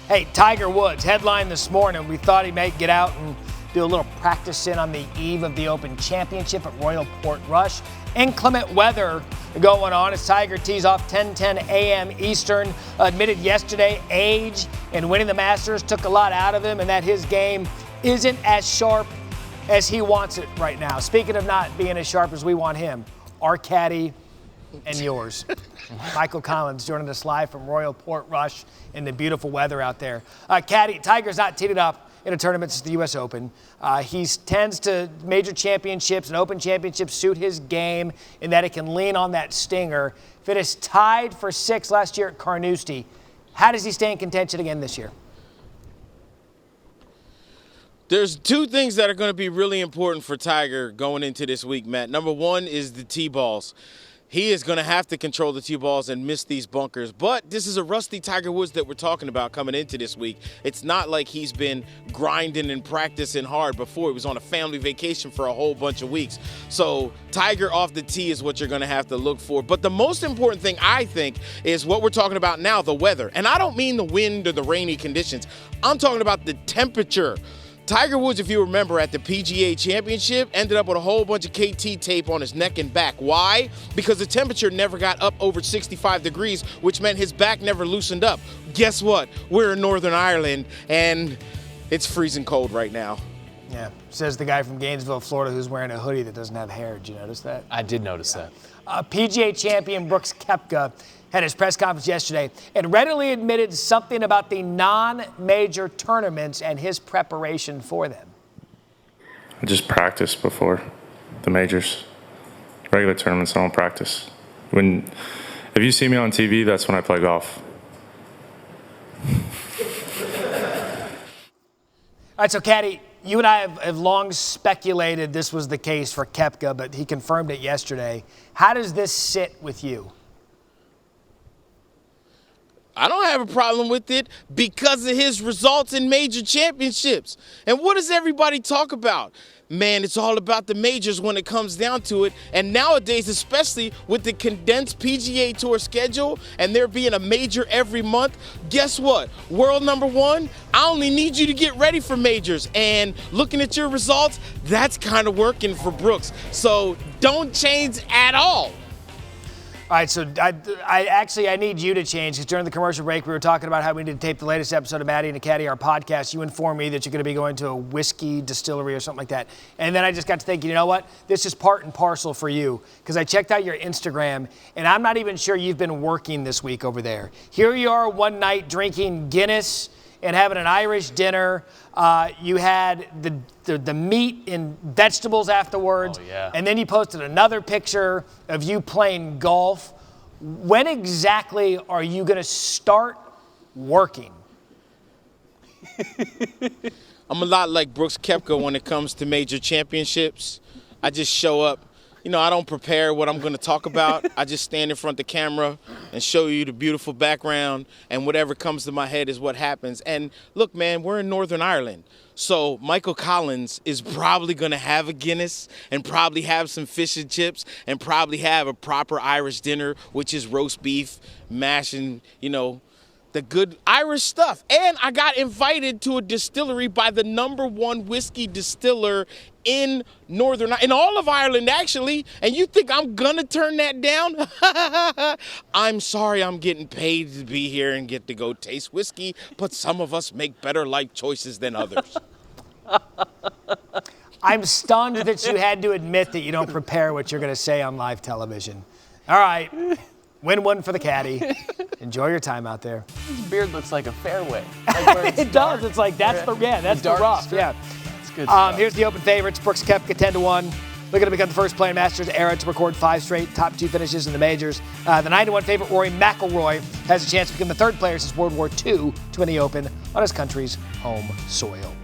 Hey, Tiger Woods, headline this morning. We thought he might get out and do a little practice in on the eve of the Open Championship at Royal Portrush. Inclement weather going on as Tiger tees off 10:10 a.m. Eastern. Admitted yesterday age and winning the Masters took a lot out of him and that his game isn't as sharp as he wants it right now. Speaking of not being as sharp as we want him, our caddy and yours. Michael Collins joining us live from Royal Portrush in the beautiful weather out there. Caddy, Tiger's not teed it up in a tournament since the U.S. Open. He tends to major championships and Open championships suit his game in that it can lean on that stinger. Finished tied for 6th last year at Carnoustie. How does he stay in contention again this year? There's two things that are going to be really important for Tiger going into this week, Matt. Number one is the tee balls. He is going to have to control the tee balls and miss these bunkers. But this is a rusty Tiger Woods that we're talking about coming into this week. It's not like he's been grinding and practicing hard before. He was on a family vacation for a whole bunch of weeks. So Tiger off the tee is what you're going to have to look for. But the most important thing, I think, is what we're talking about now, the weather. And I don't mean the wind or the rainy conditions. I'm talking about the temperature. Tiger Woods, if you remember, at the PGA Championship, ended up with a whole bunch of KT tape on his neck and back. Why? Because the temperature never got up over 65 degrees, which meant his back never loosened up. Guess what? We're in Northern Ireland, and it's freezing cold right now. Yeah, says the guy from Gainesville, Florida, who's wearing a hoodie that doesn't have hair. Did you notice that? I did notice that. PGA champion Brooks Koepka had his press conference yesterday and readily admitted something about the non-major tournaments and his preparation for them. I just practice before the majors. Regular tournaments, I don't practice. If you see me on TV, that's when I play golf. All right, so Caddy, you and I have long speculated this was the case for Koepka, but he confirmed it yesterday. How does this sit with you? I don't have a problem with it because of his results in major championships. And what does everybody talk about? Man, it's all about the majors when it comes down to it. And nowadays, especially with the condensed PGA Tour schedule and there being a major every month, guess what? World number one, I only need you to get ready for majors. And looking at your results, that's kind of working for Brooks. So don't change at all. All right, so I need you to change because during the commercial break we were talking about how we need to tape the latest episode of Maddie and Caddy, our podcast. You informed me that you're going to be going to a whiskey distillery or something like that. And then I just got to thinking, you know what? This is part and parcel for you because I checked out your Instagram and I'm not even sure you've been working this week over there. Here you are one night drinking Guinness and having an Irish dinner. You had the meat and vegetables afterwards. Oh, yeah. And then you posted another picture of you playing golf. When exactly are you going to start working? I'm a lot like Brooks Koepka when it comes to major championships. I just show up. You know, I don't prepare what I'm going to talk about. I just stand in front of the camera and show you the beautiful background, and whatever comes to my head is what happens. And look, man, we're in Northern Ireland. So Michael Collins is probably going to have a Guinness and probably have some fish and chips and probably have a proper Irish dinner, which is roast beef, mash, and, you know, the good Irish stuff. And I got invited to a distillery by the #1 whiskey distiller in all of Ireland, actually. And you think I'm gonna turn that down? I'm sorry, I'm getting paid to be here and get to go taste whiskey, but some of us make better life choices than others. I'm stunned that you had to admit that you don't prepare what you're going to say on live television. All right. Win one for the caddy. Enjoy your time out there. His beard looks like a fairway. Like it does. It's like that's the rough. Strip. Yeah. That's good stuff. Here's the Open favorites. Brooks Koepka 10-1. Looking to become the first player in Masters era to record 5 straight top 2 finishes in the majors. The 9-1 favorite Rory McIlroy has a chance to become the 3rd player since World War II to win the Open on his country's home soil.